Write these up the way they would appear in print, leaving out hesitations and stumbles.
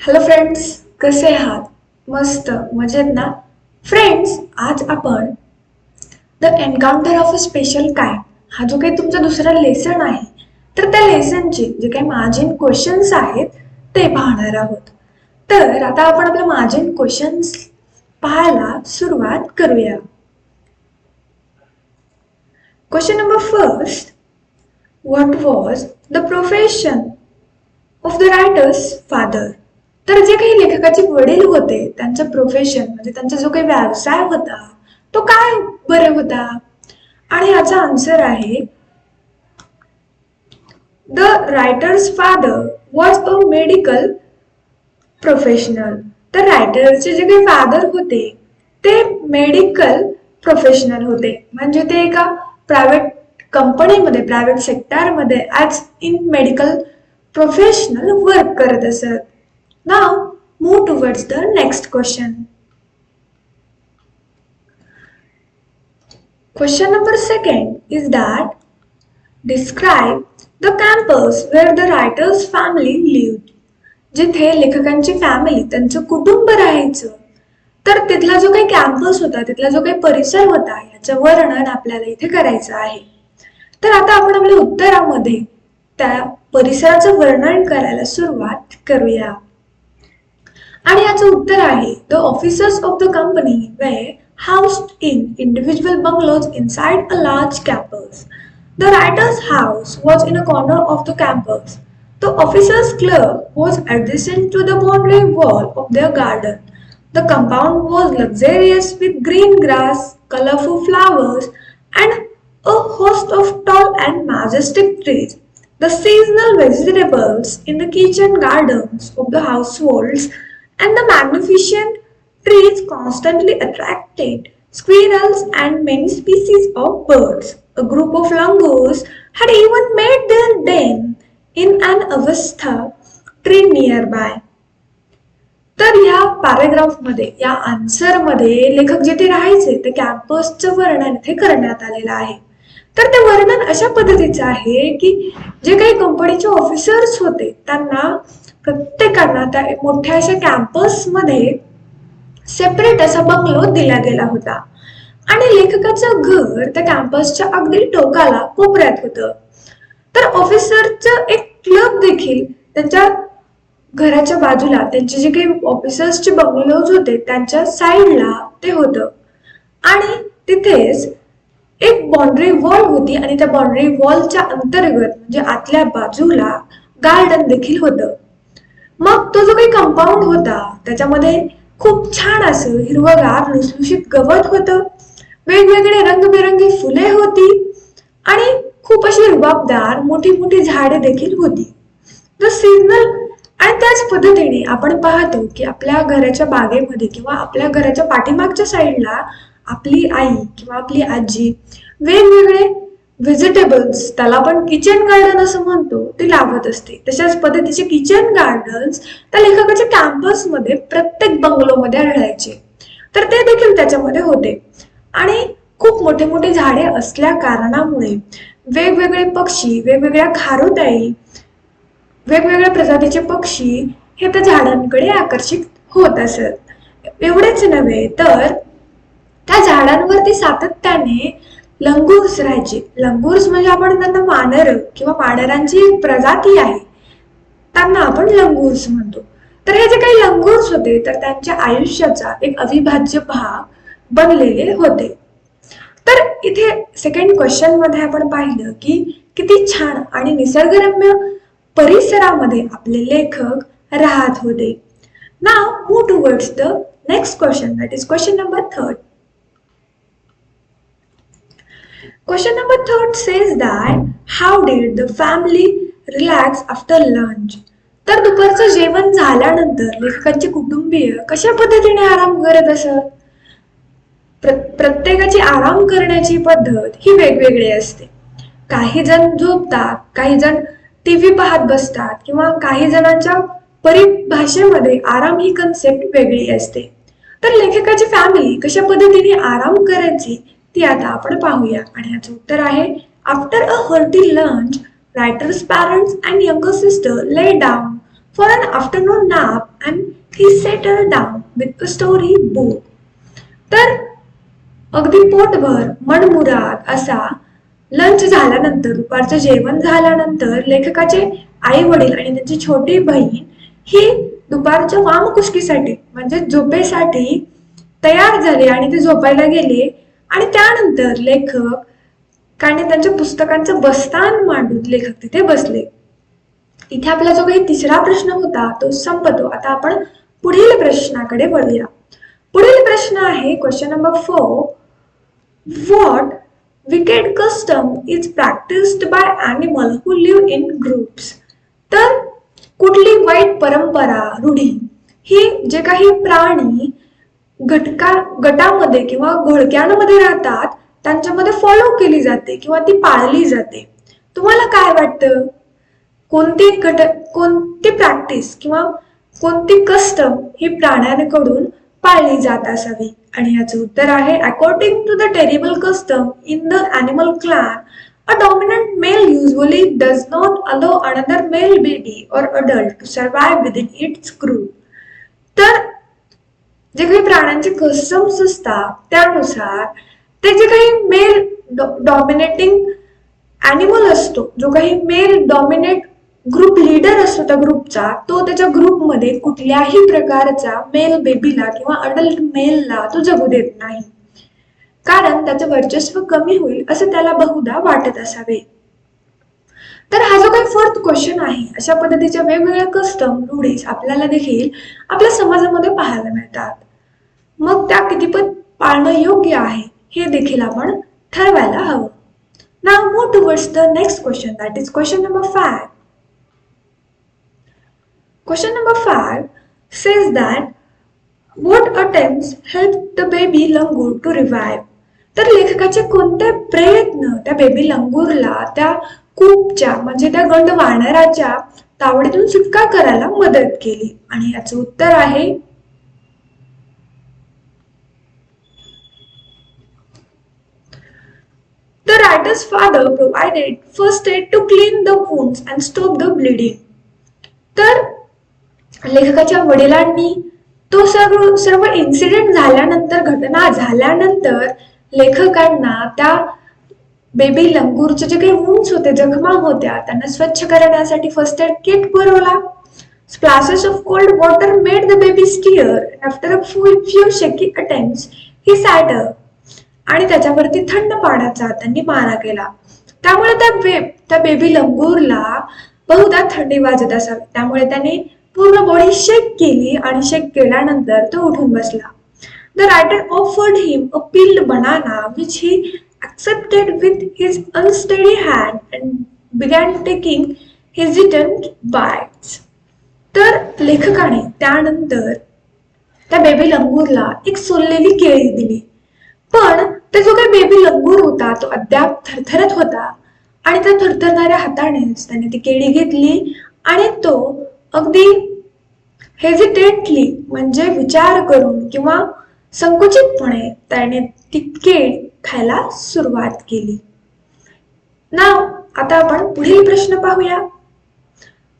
Hello friends, कसे आहात? मस्त मजेत ना? फ्रेंड्स, आज आपण the encounter of a special kind हा जो काही तुमचा दुसरा लेसन आहे, तर त्या लेसनचे जे काही मार्जिन क्वेश्चन्स आहेत ते पाहणार आहोत. तर आता आपण आपले मार्जिन क्वेश्चन्स पाहायला सुरुवात करूया. Question number first, what was the profession of the writers father? तर जे काही लेखकाचे वडील होते त्यांचं प्रोफेशन म्हणजे त्यांचा जो काही व्यवसाय होता तो काय बरे होता? आणि याचा आन्सर आहे the writers father was a medical professional. तर रायटरचे जे काही फादर होते ते मेडिकल प्रोफेशनल होते, म्हणजे ते एका प्रायव्हेट कंपनीमध्ये प्रायव्हेट सेक्टरमध्ये as in medical professional work करत असत. Now move towards the next question. Question number second is that describe the campus where the writer's family lived. जिथे लेखकांची फॅमिली त्यांचं कुटुंब राहायचं, तर तिथला जो काही कॅम्पस होता, तिथला जो काही परिसर होता, याचं वर्णन आपल्याला इथे करायचं आहे. तर आता आपण आपल्या उत्तरामध्ये त्या परिसराचं वर्णन करायला सुरुवात करूया. आणि याचं उत्तर आहे the officers of the company way housed in individual bungalows inside a large campus. The writer's house was in a corner of the campus. The officers' club was adjacent to the boundary wall of their garden. The compound was luxurious with green grass, colorful flowers, and a host of tall and majestic trees. The seasonal vegetables in the kitchen gardens of the households and the magnificent trees constantly attracted squirrels and many species of birds. A group of langurs had even made their den in an avastha tree nearby. तर या पॅराग्राफमध्ये या आन्सरमध्ये लेखक जिथे राहायचे ते कॅम्पसचं वर्णन इथे करण्यात आलेलं आहे. तर ते वर्णन अशा पद्धतीचं आहे की जे काही कंपनीचे ऑफिसर्स होते त्यांना प्रत्येकांना त्या मोठ्या अशा कॅम्पसमध्ये सेपरेट असा बंगलो दिला गेला होता आणि लेखकाचं घर त्या कॅम्पसच्या अगदी टोकाला कोपऱ्यात होतं. तर ऑफिसरचं एक क्लब देखील त्यांच्या घराच्या बाजूला त्यांचे जे काही ऑफिसर्सचे बंगलोज होते त्यांच्या साईडला ते होतं आणि तिथेच एक बाउंड्री वॉल होती आणि त्या बाउंड्री वॉलच्या अंतर्गत म्हणजे आतल्या बाजूला गार्डन देखील होतं. मग तो जो काही कंपाऊंड होता त्याच्यामध्ये खूप छान असं हिरवगार लुसलुशीत गवत होतं, वेगवेगळे रंगबेरंगी फुले होती आणि खूप अशी रुबाबदार मोठी मोठी झाडे देखील होती. द सीझनल आणि त्याच पद्धतीने आपण पाहतो की आपल्या घराच्या बागेमध्ये किंवा आपल्या घराच्या पाठीमागच्या साईडला आपली आई किंवा आपली आजी वेगवेगळे व्हेजिटेबल्स, त्याला आपण किचन गार्डन असं म्हणतो, ते लावत असते. तशाच पद्धतीचे किचन गार्डन्स त्या लेखकाच्या कॅम्पसमध्ये प्रत्येक बंगलोमध्ये आढळायचे. तर ते देखील त्याच्यामध्ये होते आणि खूप मोठे मोठे झाडे असल्या कारणामुळे वेगवेगळे पक्षी, वेगवेगळ्या खारुताई, वेगवेगळ्या प्रजातीचे पक्षी हे त्या झाडांकडे आकर्षित होत असत. एवढेच नव्हे तर त्या झाडांवरती सातत्याने लंगूर्स राहायचे. लंगूर्स म्हणजे आपण त्यांना वानर किंवा वानरांची एक प्रजाती आहे, त्यांना आपण लंगूर्स म्हणतो. तर हे जे काही लंगूर्स होते तर त्यांच्या आयुष्याचा एक अविभाज्य भाग बनलेले होते. तर इथे सेकंड क्वेश्चन मध्ये आपण पाहिलं की किती छान आणि निसर्गरम्य परिसरामध्ये आपले लेखक राहत होते. नाव move towards the next question, that is question number third. Question number third says that how did the family relax after lunch? तर दुपारचं जेवण झाल्यानंतर लेखकांचे कुटुंबीय कशा पद्धतीने आराम करत असत? प्रत्येकाची आराम करण्याची पद्धत ही वेगवेगळी असते. काही जण झोपतात, काही जण टीव्ही पाहत बसतात किंवा काही जणांच्या परिभाषेमध्ये आराम ही कन्सेप्ट वेगळी असते. तर लेखकाची फॅमिली कशा पद्धतीने आराम करायची ती आता आपण पाहूया आणि याचं उत्तर आहे after a hearty lunch writers parents and younger sister ले down for an afternoon nap and he settled down with a story book. तर अगदी पोटभर मनमुराद असा लंच झाल्यानंतर, दुपारचं जेवण झाल्यानंतर लेखकाचे आई वडील आणि त्यांची छोटी बहीण ही दुपारच्या वामकुक्षीसाठी म्हणजे झोपेसाठी तयार झाले आणि ते झोपायला गेले. आणि त्यानंतर लेखकाने त्यांच्या पुस्तकांचं बस्तान मांडून लेखक तिथे बसले. इथे आपला जो काही तिसरा प्रश्न होता तो संपतो. आता आपण पुढील प्रश्नाकडे वळूया. पुढील प्रश्न आहे question number 4. What wicked custom is practiced by animal who live in groups? तर कुठली वाईट परंपरा, रूढी ही जे काही प्राणी गटामध्ये किंवा घोळक्यांमध्ये राहतात त्यांच्यामध्ये फॉलो केली जाते किंवा ती पाळली जाते? तुम्हाला काय वाटतं? कोणती प्रॅक्टिस किंवा कोणती कस्टम ही प्राण्यांकडून पाळली जात असावी? आणि याचं उत्तर आहे according to the terrible custom in the animal clan, a dominant male usually does not allow another male baby or adult to survive within its group. तर जे काही प्राण्यांचे कस्टम्स असतात त्यानुसार ते जे काही मेल डॉमिनेटिंग ॲनिमल असतो, जो काही मेल डॉमिनेट ग्रुप लीडर असतो त्या ग्रुपचा, तो त्याच्या ग्रुपमध्ये कुठल्याही प्रकारचा मेल बेबीला किंवा अडल्ट मेलला तो जगू देत नाही, कारण त्याचं वर्चस्व कमी होईल असं त्याला बहुधा वाटत असावे. तर हा जो काही 4th क्वेश्चन आहे, अशा पद्धतीच्या वेगवेगळ्या कस्टम, रूढीज आपल्याला देखील आपल्या समाजामध्ये पाहायला मिळतात. मग त्या कितीपत पाळणं योग्य आहे हे देखील आपण ठरवायला हवं. Now move towards the next question, that is question number 5. Question number 5 says that what attempts helped the baby langur to revive? तर लेखकाचे कोणते प्रयत्न त्या बेबी लंगूरला त्या कूपच्या म्हणजे त्या गंड वानराच्या तावडीतून सुटका करायला मदत केली? आणि याचं उत्तर आहे the writer's father provided first aid to clean the wounds and stop the bleeding. तर लेखकाच्या वडिलांनी तो सर्व इन्सिडेंट झाल्यानंतर, घटना झाल्यानंतर लेखकांना त्या बेबी लंगूरचे जे काही वुंड्स होते, जखमा होत्या, त्यांना स्वच्छ करण्यासाठी फर्स्ट एड किट पुरवला. Splashes of cold water made the baby stir. After a few shaky attempts, he sat up. आणि त्याच्यावरती थंड पाण्याचा त्यांनी मारा केला. त्यामुळे त्या बेबी लंगूरला बहुधा थंडी वाजत असावी. त्यामुळे त्याने पूर्ण बॉडी शेक केली आणि शेक केल्यानंतर तो उठून बसला. The writer offered him a peeled banana which he accepted with his unsteady hand and began taking hesitant bites. तर लेखकाने त्यानंतर त्या बेबी लंगूरला एक सोललेली केळी दिली. पण तो जो काही बेबी लंगूर होता तो अद्याप थरथरत होता आणि त्या थरथरणाऱ्या हातानेच त्याने ती केळी घेतली आणि तो अगदी हेजिटेंटली म्हणजे विचार करून किंवा संकुचितपणे त्याने ती केळी खायला सुरुवात केली. नाव आता आपण पुढील प्रश्न पाहूया.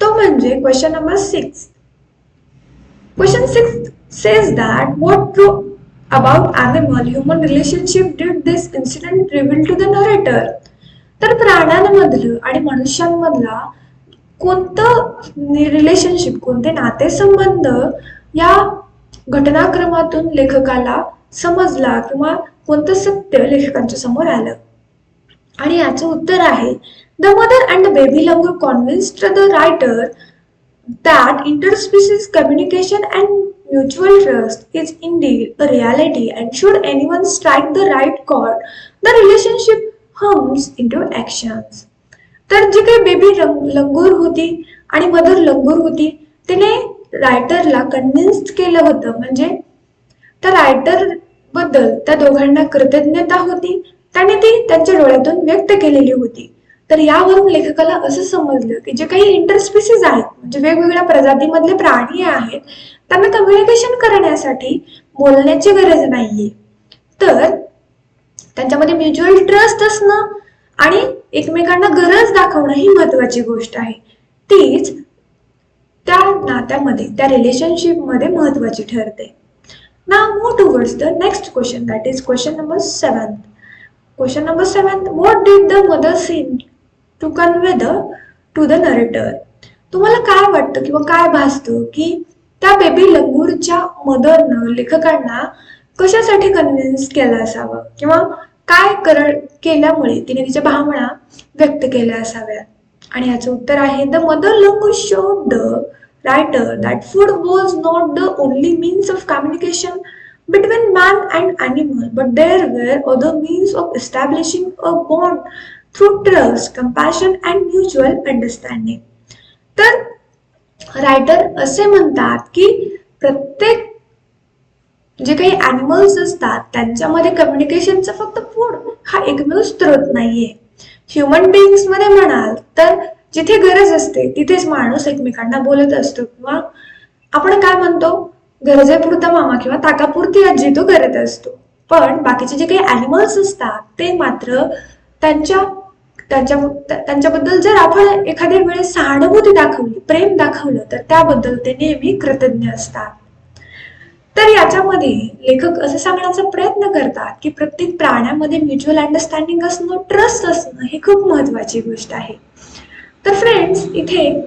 तो म्हणजे question number 6. Question 6 says that what true about animal human relationship did this incident reveal to the narrator? तर प्राण्यांमधलं आणि मनुष्यांमधला कोणतं रिलेशनशिप, कोणते नातेसंबंध या घटनाक्रमातून लेखकाला समजला किंवा कोणतं सत्य लेखकांच्या समोर आलं? आणि याचं उत्तर आहे the mother and the baby langur convinced the writer that interspecies communication and mutual trust is indeed a reality, and should anyone strike the right chord, the relationship hums into actions. तर जी काही baby लंगूर होती आणि mother लंगूर होती तिने रायटरला convinced केलं होतं, म्हणजे त्या रायटर बद्दल त्या दोघांना कृतज्ञता होती, त्याने ती त्यांच्या डोळ्यातून व्यक्त केलेली होती. तर यावरून लेखकाला असं समजलं की जे काही इंटरस्पीसीज आहेत म्हणजे वेगवेगळ्या प्रजातीमधले प्राणी आहेत त्यांना कम्युनिकेशन करण्यासाठी बोलण्याची गरज नाहीये, तर त्यांच्यामध्ये म्युच्युअल ट्रस्ट असणं आणि एकमेकांना गरज दाखवणं ही महत्वाची गोष्ट आहे. तीच त्या नात्यामध्ये, त्या रिलेशनशिपमध्ये महत्वाची ठरते. Now move towards the next question, that is question number 7. Question number 7, what did the mother seem to convey to the narrator? तुम्हाला काय वाटतं किंवा काय भासतं की त्या बेबी लंगूरच्या मदरनं लेखकांना कशासाठी कन्व्हिन्स केलं असावं किंवा काय केल्यामुळे तिने तिच्या भावना व्यक्त केल्या असाव्या? आणि याचं उत्तर आहे, the mother langur showed the writer that food was not the only means of communication between man and animal, but there were other means of establishing a bond through trust, compassion and mutual understanding. तर writer असे म्हणतात की प्रत्येक जे काही animals असतात त्यांच्यामध्ये कम्युनिकेशनचा फक्त फूड हा एकमेव स्रोत नाहीये. ह्युमन बिईंग्स मध्ये म्हणाल तर जिथे गरज असते तिथेच माणूस एकमेकांना बोलत असतो, किंवा आपण काय म्हणतो, गरजेपुरता मामा किंवा ताकापुरती आजी तो करत असतो. पण बाकीचे जे काही ॲनिमल्स असतात ते मात्र त्यांच्याबद्दल जर आपण एखाद्या वेळेस सहानुभूती दाखवली, प्रेम दाखवलं, तर त्याबद्दल ते नेहमी कृतज्ञ असतात. तर याच्यामध्ये लेखक असं सांगण्याचा प्रयत्न करतात की प्रत्येक प्राण्यामध्ये म्युच्युअल अंडरस्टँडिंग असणं, ट्रस्ट असणं हे खूप महत्वाची गोष्ट आहे. तर फ्रेंड्स, इथे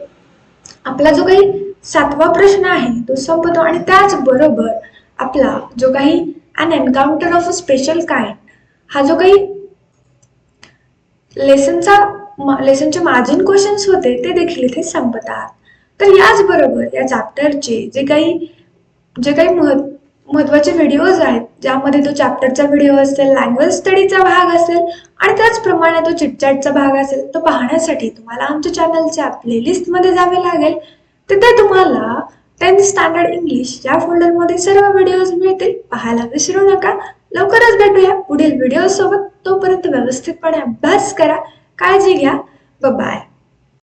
आपला जो काही 7वा प्रश्न आहे तो संपतो आणि त्याचबरोबर आपला जो काही an encounter of a special kind हा जो काही लेसनचे मार्जिन क्वेश्चन्स होते ते देखील इथे संपतात. तर याचबरोबर या चॅप्टरचे जे काही महत्वाचे व्हिडिओज आहेत, ज्यामध्ये तो चॅप्टरचा व्हिडिओ असेल, लँग्वेज स्टडीचा भाग असेल आणि त्याचप्रमाणे तो चिटचॅटचा भाग असेल, तो पाहण्यासाठी तुम्हाला आमच्या चॅनलच्या प्लेलिस्टमध्ये जावे लागेल. तिथे तुम्हाला 10th स्टँडर्ड इंग्लिश या फोल्डरमध्ये सर्व व्हिडिओज मिळतील. पाहायला विसरू नका. लवकरच भेटूया पुढील व्हिडिओ सोबत. तोपर्यंत व्यवस्थितपणे अभ्यास करा. काळजी घ्या. बाय.